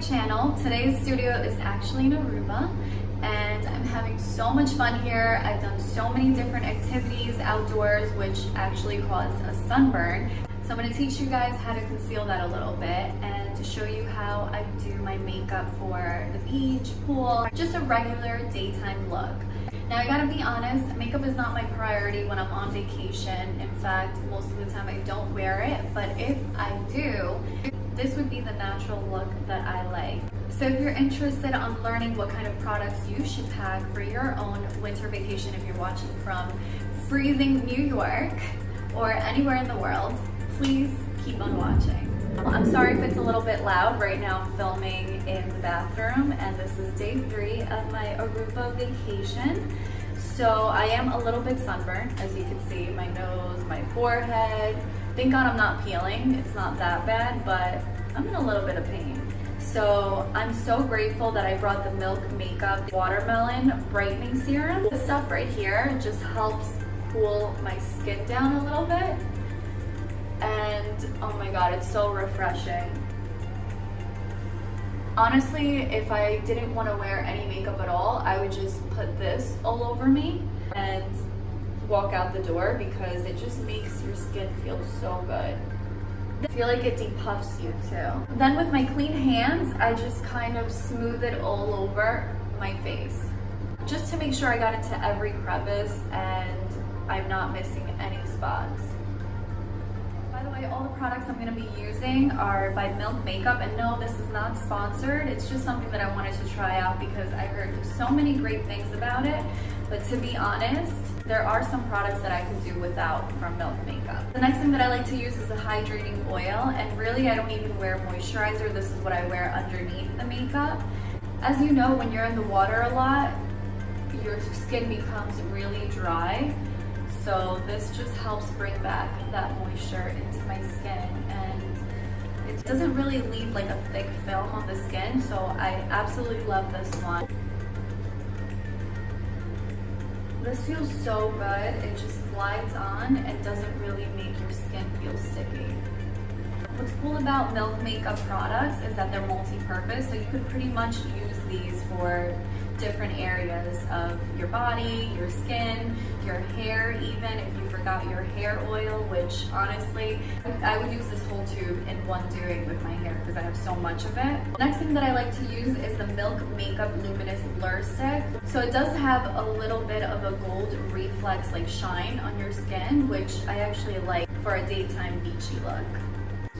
channel. Today's studio is actually in Aruba and I'm having so much fun here. I've done so many different activities outdoors which actually cause a sunburn. So I'm going to teach you guys how to conceal that a little bit and to show you how I do my makeup for the beach, pool, just a regular daytime look. Now I gotta be honest, makeup is not my priority when I'm on vacation. In fact, most of the time I don't wear it, but if I do, this would be the natural look that I like. So if you're interested on learning what kind of products you should pack for your own winter vacation, if you're watching from freezing New York or anywhere in the world, please keep on watching. I'm sorry if it's a little bit loud. Right now I'm filming in the bathroom and this is day 3 of my Aruba vacation. So I am a little bit sunburned, as you can see, my nose, my forehead. Thank God I'm not peeling, it's not that bad, but I'm in a little bit of pain. So I'm so grateful that I brought the Milk Makeup Watermelon Brightening Serum. This stuff right here just helps cool my skin down a little bit. And oh my God, it's so refreshing. Honestly, if I didn't want to wear any makeup at all, I would just put this all over me and walk out the door because it just makes your skin feel so good. I feel like it depuffs you too. Then with my clean hands, I just kind of smooth it all over my face, just to make sure I got into every crevice and I'm not missing any spots. By the way, all the products I'm going to be using are by Milk Makeup, and no, this is not sponsored. It's just something that I wanted to try out because I heard so many great things about it. But to be honest, there are some products that I can do without from Milk Makeup. The next thing that I like to use is the hydrating oil, and really I don't even wear moisturizer. This is what I wear underneath the makeup. As you know, when you're in the water a lot, your skin becomes really dry. So this just helps bring back that moisture into my skin, and it doesn't really leave like a thick film on the skin, so I absolutely love this one. This feels so good. It just glides on and doesn't really make your skin feel sticky. What's cool about Milk Makeup products is that they're multi-purpose, so you could pretty much use these for different areas of your body, your skin, your hair even, if you forgot your hair oil, which honestly, I would use this whole tube in one doing with my hair because I have so much of it. Next thing that I like to use is the Milk Makeup Luminous Blur Stick. So it does have a little bit of a gold reflex like shine on your skin, which I actually like for a daytime beachy look.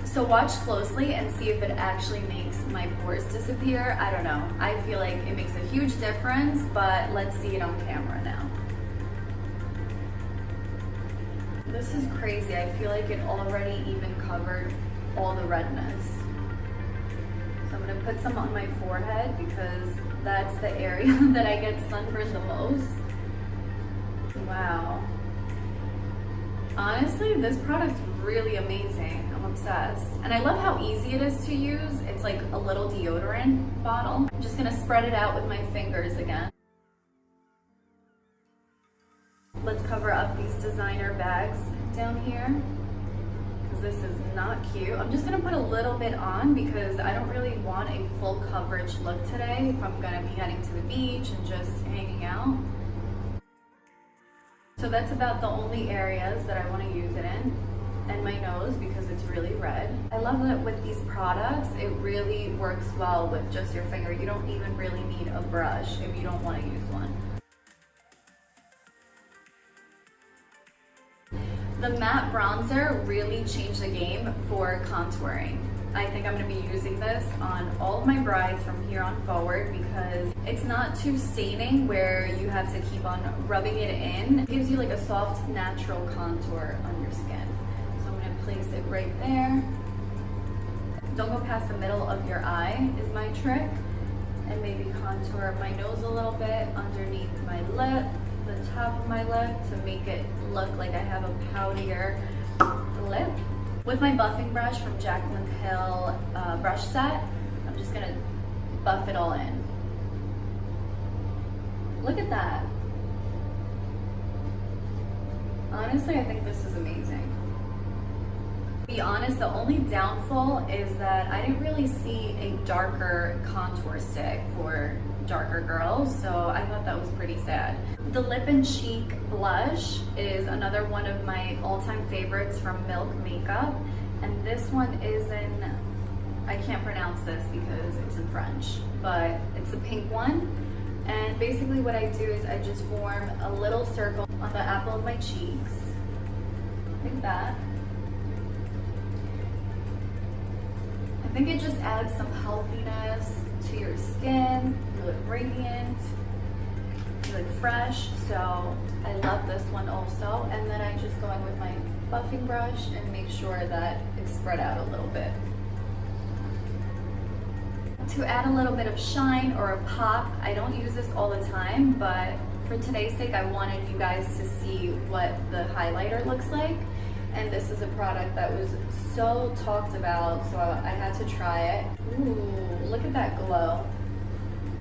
So watch closely and see if it actually makes my pores disappear. I don't know. I feel like it makes a huge difference, but let's see it on camera now. This is crazy. I feel like it already even covered all the redness. So I'm gonna put some on my forehead because that's the area that I get sunburned the most. Wow. Honestly, this product's really amazing. I'm obsessed. And I love how easy it is to use. It's like a little deodorant bottle. I'm just gonna spread it out with my fingers again. Let's cover up these designer bags down here because this is not cute. I'm just gonna put a little bit on because I don't really want a full coverage look today if I'm gonna be heading to the beach and just hanging out. So that's about the only areas that I want to use it in, and my nose because it's really red. I love that with these products, it really works well with just your finger. You don't even really need a brush if you don't want to use one. The matte bronzer really changed the game for contouring. I think I'm going to be using this on all of my brides from here on forward because it's not too staining where you have to keep on rubbing it in. It gives you like a soft, natural contour on your skin. So I'm going to place it right there. Don't go past the middle of your eye is my trick. And maybe contour my nose a little bit underneath my lip, the top of my lip to make it look like I have a poutier lip. With my buffing brush from Jaclyn Hill brush set, I'm just gonna buff it all in. Look at that. Honestly, I think this is amazing. To be honest, the only downfall is that I didn't really see a darker contour stick for darker girls, so I thought that was pretty sad. The Lip and Cheek blush is another one of my all-time favorites from Milk Makeup, and this one is in, I can't pronounce this because it's in French, but it's the pink one. And basically what I do is I just form a little circle on the apple of my cheeks, like that. I think it just adds some healthiness to your skin. You look radiant, you look fresh, so I love this one also. And then I just go in with my buffing brush and make sure that it's spread out a little bit. To add a little bit of shine or a pop, I don't use this all the time, but for today's sake, I wanted you guys to see what the highlighter looks like. And this is a product that was so talked about, so I had to try it. Ooh, look at that glow.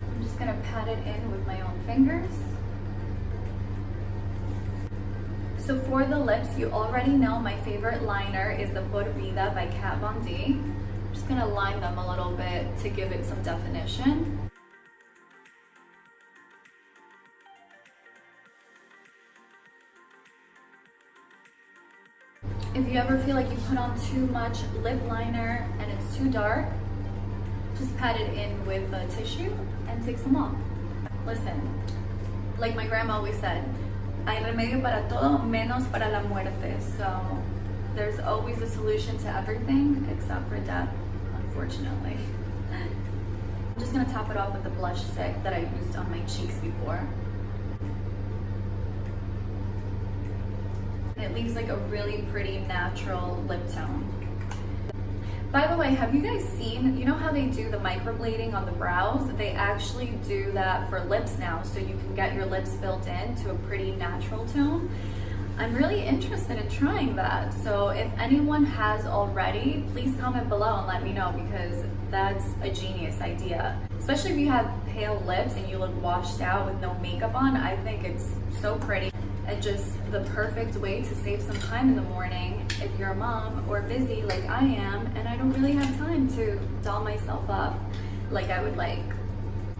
I'm just gonna pat it in with my own fingers. So for the lips, you already know my favorite liner is the Por Vida by Kat Von D. I'm just gonna line them a little bit to give it some definition. If you ever feel like you put on too much lip liner and it's too dark, just pat it in with a tissue and take some off. Listen, like my grandma always said, hay remedio para todo menos para la muerte. So there's always a solution to everything except for death, unfortunately. I'm just gonna top it off with the blush stick that I used on my cheeks before. It leaves like a really pretty natural lip tone. By the way, have you guys seen, you know how they do the microblading on the brows? They actually do that for lips now, so you can get your lips filled in to a pretty natural tone. I'm really interested in trying that. So if anyone has already, please comment below and let me know, because that's a genius idea. Especially if you have pale lips and you look washed out with no makeup on, I think it's so pretty. And just the perfect way to save some time in the morning if you're a mom or busy like I am and I don't really have time to doll myself up like I would like.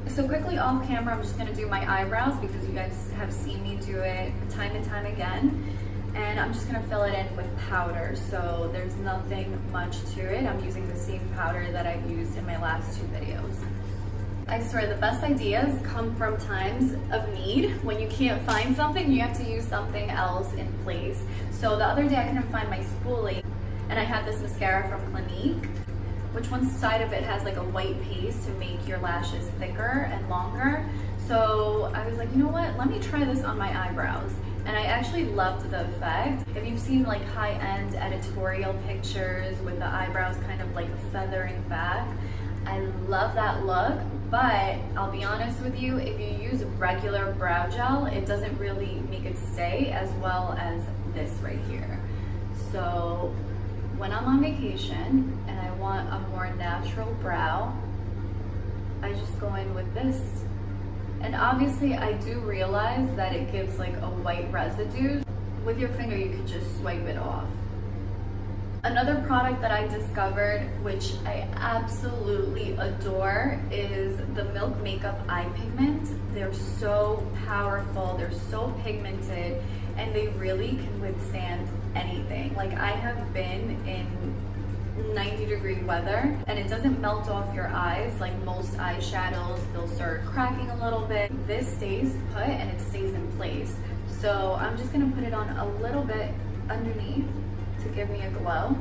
So quickly off camera, I'm just gonna do my eyebrows because you guys have seen me do it time and time again. And I'm just gonna fill it in with powder, so there's nothing much to it. I'm using the same powder that I've used in my last two videos. I swear the best ideas come from times of need. When you can't find something, you have to use something else in place. So the other day I couldn't find my spoolie, and I had this mascara from Clinique, which one side of it has like a white paste to make your lashes thicker and longer. So I was like, you know what, let me try this on my eyebrows. And I actually loved the effect. If you've seen like high-end editorial pictures with the eyebrows kind of like feathering back, I love that look. But I'll be honest with you, if you use regular brow gel, it doesn't really make it stay as well as this right here. So when I'm on vacation and I want a more natural brow, I just go in with this. And obviously I do realize that it gives like a white residue. With your finger, you could just swipe it off. Another product that I discovered, which I absolutely adore, is the Milk Makeup Eye Pigment. They're so powerful, they're so pigmented, and they really can withstand anything. Like I have been in 90-degree weather and it doesn't melt off your eyes like most eyeshadows. They'll start cracking a little bit. This stays put and it stays in place. So I'm just gonna put it on a little bit underneath to give me a glow.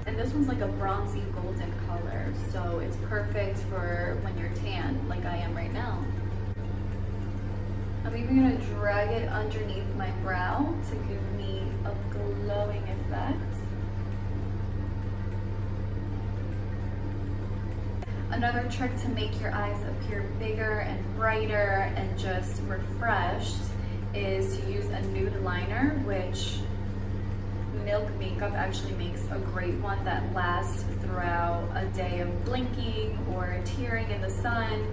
And this one's like a bronzy golden color, so it's perfect for when you're tan, like I am right now. I'm even gonna drag it underneath my brow to give me a glowing effect. Another trick to make your eyes appear bigger and brighter and just refreshed is to use a nude liner, which Milk makeup actually makes a great one that lasts throughout a day of blinking or tearing in the sun,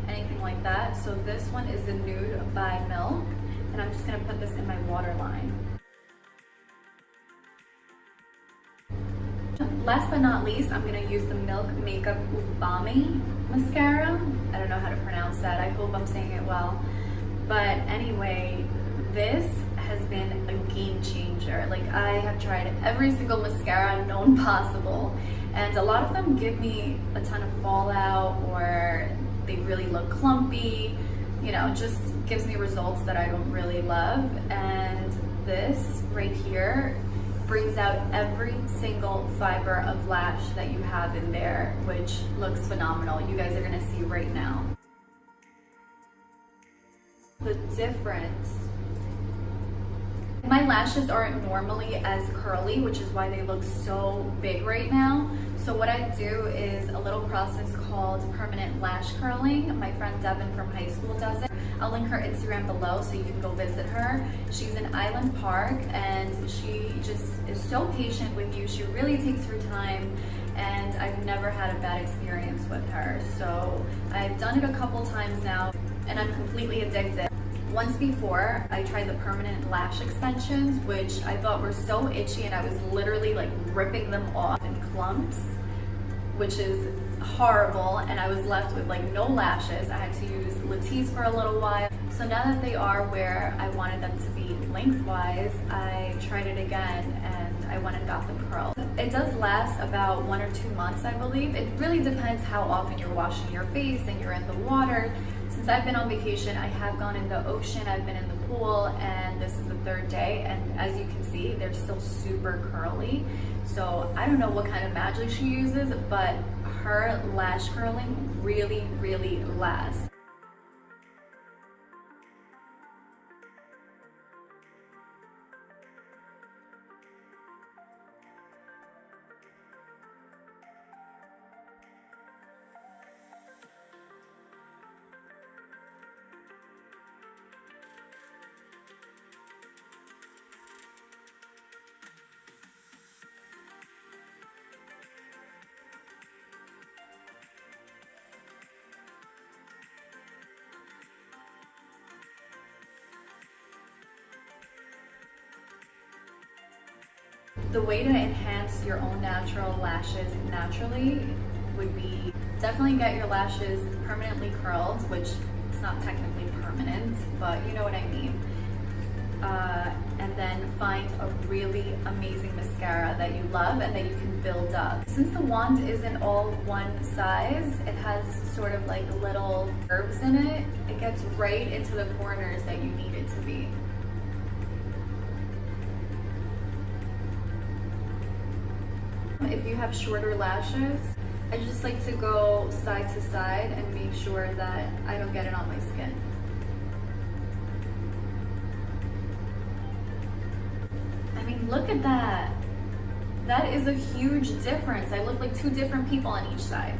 anything like that. So this one is the Nude by Milk, and I'm just gonna put this in my waterline. Last but not least, I'm gonna use the Milk Makeup Umami mascara. I don't know how to pronounce that. I hope I'm saying it well. But anyway, this has been a game changer. Like, I have tried every single mascara known possible, and a lot of them give me a ton of fallout, or they really look clumpy, you know, just gives me results that I don't really love. And this right here brings out every single fiber of lash that you have in there, which looks phenomenal. You guys are gonna see right now the difference. My lashes aren't normally as curly, which is why they look so big right now. So what I do is a little process called permanent lash curling. My friend Devin from high school does it. I'll link her Instagram below so you can go visit her. She's in Island Park, and she just is so patient with you. She really takes her time, and I've never had a bad experience with her. So I've done it a couple times now, and I'm completely addicted. Once before, I tried the permanent lash extensions, which I thought were so itchy, and I was literally like ripping them off in clumps, which is horrible, and I was left with like no lashes. I had to use Latisse for a little while. So now that they are where I wanted them to be lengthwise, I tried it again, and I went and got them curled. It does last about 1 or 2 months, I believe. It really depends how often you're washing your face and you're in the water. Since I've been on vacation, I have gone in the ocean, I've been in the pool, and this is the 3rd day, and as you can see, they're still super curly. So I don't know what kind of magic she uses, but her lash curling really, really lasts. The way to enhance your own natural lashes naturally would be definitely get your lashes permanently curled, which it's not technically permanent, but you know what I mean. And then find a really amazing mascara that you love and that you can build up. Since the wand isn't all one size, it has sort of like little curves in it. It gets right into the corners that you need it to be. If you have shorter lashes, I just like to go side to side and make sure that I don't get it on my skin. I mean, look at that. That is a huge difference. I look like 2 different people on each side.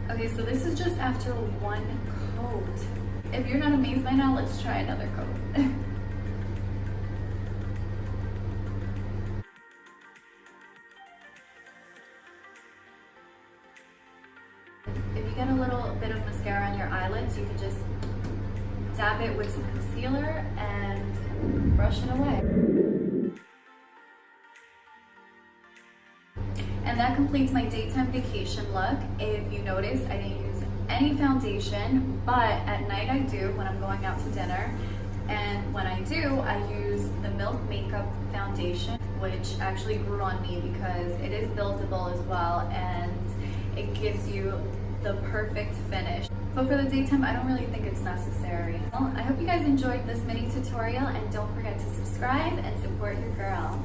Okay, so this is just after 1 coat. If you're not amazed by now, let's try another coat. If you get a little bit of mascara on your eyelids, you can just dab it with some concealer and brush it away. And that completes my daytime vacation look. If you notice, I didn't use any foundation, but at night I do when I'm going out to dinner. And when I do, I use the Milk Makeup foundation, which actually grew on me because it is buildable as well, and it gives you the perfect finish. But for the daytime, I don't really think it's necessary. Well, I hope you guys enjoyed this mini tutorial, and don't forget to subscribe and support your girl.